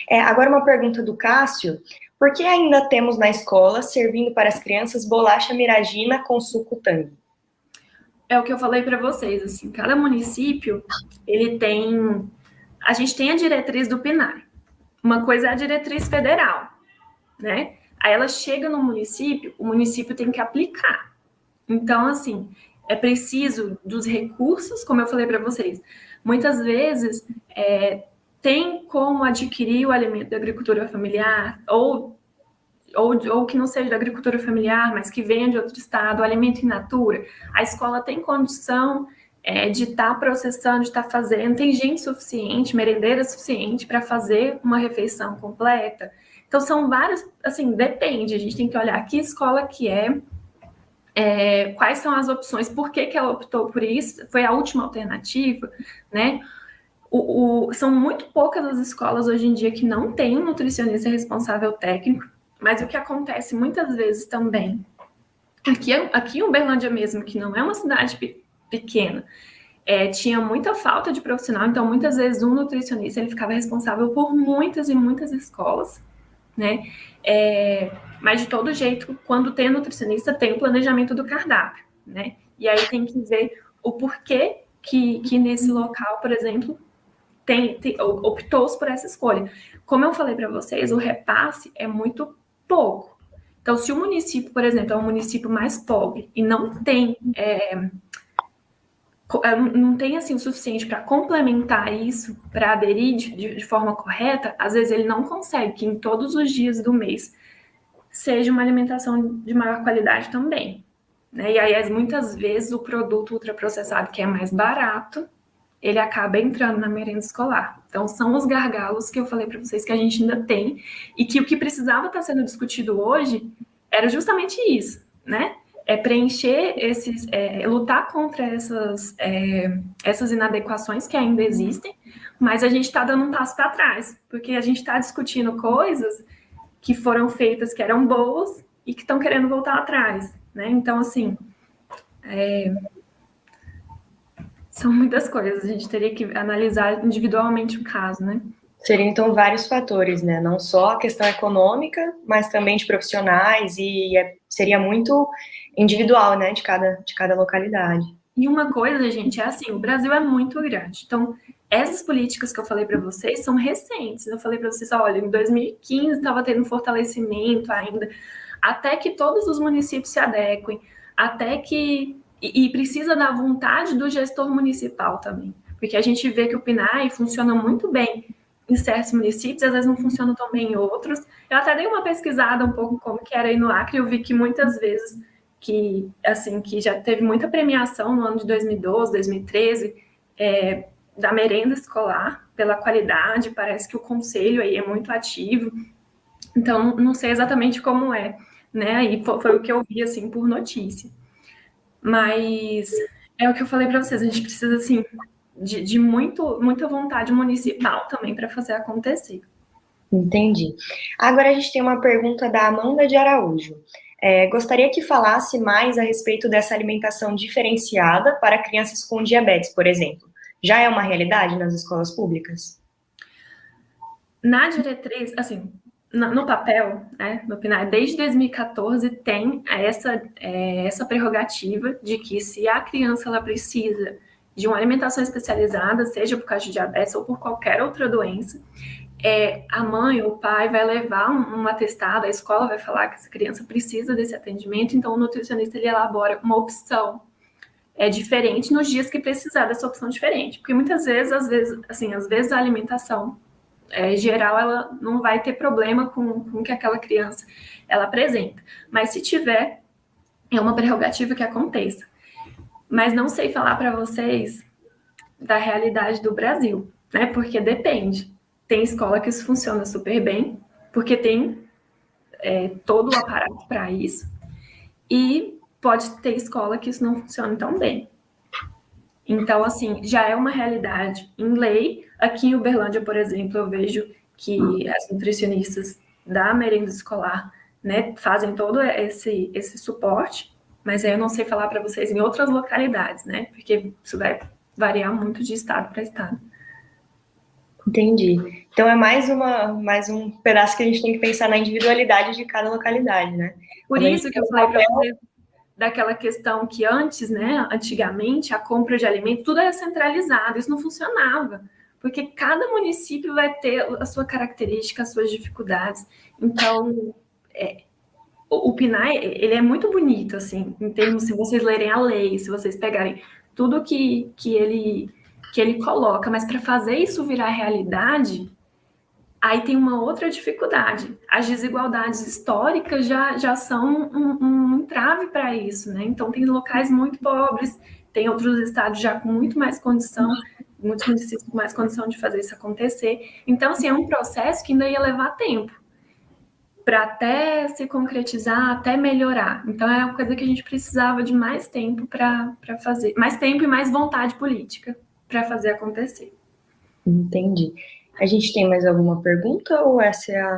Agora uma pergunta do Cássio. Por que ainda temos na escola, servindo para as crianças, bolacha miragina com suco Tang? É o que eu falei para vocês, assim, cada município, ele tem... A gente tem a diretriz do PNAE. Uma coisa é a diretriz federal, né? Aí ela chega no município, o município tem que aplicar. Então, assim, é preciso dos recursos, como eu falei para vocês. Muitas vezes tem como adquirir o alimento da agricultura familiar, ou que não seja da agricultura familiar, mas que venha de outro estado, o alimento in natura. A escola tem condição de estar processando, de estar fazendo, tem gente suficiente, merendeira suficiente para fazer uma refeição completa. Então, são vários, assim, depende, a gente tem que olhar que escola que quais são as opções, por que ela optou por isso, foi a última alternativa, né? São muito poucas as escolas hoje em dia que não têm um nutricionista responsável técnico, mas o que acontece muitas vezes também, aqui em Uberlândia mesmo, que não é uma cidade pequena, tinha muita falta de profissional, então muitas vezes um nutricionista ele ficava responsável por muitas e muitas escolas, né? Mas de todo jeito, quando tem nutricionista, tem o planejamento do cardápio, né? E aí tem que ver o porquê que nesse local, por exemplo, optou-se por essa escolha. Como eu falei para vocês, o repasse é muito pouco. Então, se o município, por exemplo, é um município mais pobre e não tem assim o suficiente para complementar isso, para aderir de forma correta, às vezes ele não consegue que em todos os dias do mês seja uma alimentação de maior qualidade também, né? E aí, muitas vezes, o produto ultraprocessado, que é mais barato, ele acaba entrando na merenda escolar. Então, são os gargalos que eu falei para vocês que a gente ainda tem e que o que precisava estar sendo discutido hoje era justamente isso, né? Preencher lutar contra essas inadequações que ainda existem, mas a gente está dando um passo para trás, porque a gente está discutindo coisas que foram feitas que eram boas e que estão querendo voltar atrás, né? Então, assim, são muitas coisas, a gente teria que analisar individualmente o caso, né? Seriam, então, vários fatores, né? Não só a questão econômica, mas também de profissionais, e seria muito individual, né, de cada localidade. E uma coisa, gente, é assim, o Brasil é muito grande. Então, essas políticas que eu falei para vocês são recentes. Eu falei para vocês, olha, em 2015 estava tendo fortalecimento ainda, até que todos os municípios se adequem, até que... E precisa da vontade do gestor municipal também. Porque a gente vê que o PNAE funciona muito bem em certos municípios, às vezes não funciona tão bem em outros. Eu até dei uma pesquisada um pouco como que era aí no Acre, eu vi que muitas vezes que já teve muita premiação no ano de 2012, 2013, da merenda escolar, pela qualidade, parece que o conselho aí é muito ativo, então não sei exatamente como né, e foi o que eu vi, assim, por notícia. Mas é o que eu falei para vocês, a gente precisa, assim, de muita vontade municipal também para fazer acontecer. Entendi. Agora a gente tem uma pergunta da Amanda de Araújo. Gostaria que falasse mais a respeito dessa alimentação diferenciada para crianças com diabetes, por exemplo. Já é uma realidade nas escolas públicas? Na diretriz, assim, no papel, né, no PNAE, desde 2014 tem essa prerrogativa de que se a criança ela precisa de uma alimentação especializada, seja por causa de diabetes ou por qualquer outra doença, a mãe ou o pai vai levar um atestado, a escola vai falar que essa criança precisa desse atendimento, então o nutricionista ele elabora uma opção diferente nos dias que precisar dessa opção diferente, porque muitas vezes, às vezes a alimentação geral, ela não vai ter problema com o que aquela criança ela apresenta. Mas se tiver, é uma prerrogativa que aconteça. Mas não sei falar para vocês da realidade do Brasil, né? Porque depende. Tem escola que isso funciona super bem, porque tem todo o aparato para isso, e pode ter escola que isso não funciona tão bem. Então, assim, já é uma realidade em lei. Aqui em Uberlândia, por exemplo, eu vejo que as nutricionistas da merenda escolar, né, fazem todo esse suporte, mas aí eu não sei falar para vocês em outras localidades, né, porque isso vai variar muito de estado para estado. Entendi. Então é mais um pedaço que a gente tem que pensar na individualidade de cada localidade, né? Por Quando a gente isso que tem eu um falei para papel, você daquela questão que antes, né, antigamente, a compra de alimentos, tudo era centralizado, isso não funcionava, porque cada município vai ter a sua característica, as suas dificuldades. Então, o PNAE, ele é muito bonito, assim, em termos, se vocês lerem a lei, se vocês pegarem tudo que ele coloca, mas para fazer isso virar realidade, aí tem uma outra dificuldade. As desigualdades históricas já são um entrave para isso, né? Então, tem locais muito pobres, tem outros estados já com muito mais condição, muitos municípios com mais condição de fazer isso acontecer. Então, assim, é um processo que ainda ia levar tempo para até se concretizar, até melhorar. Então, é uma coisa que a gente precisava de mais tempo para fazer, mais tempo e mais vontade política para fazer acontecer. entendi. A gente tem mais alguma pergunta ou essa é a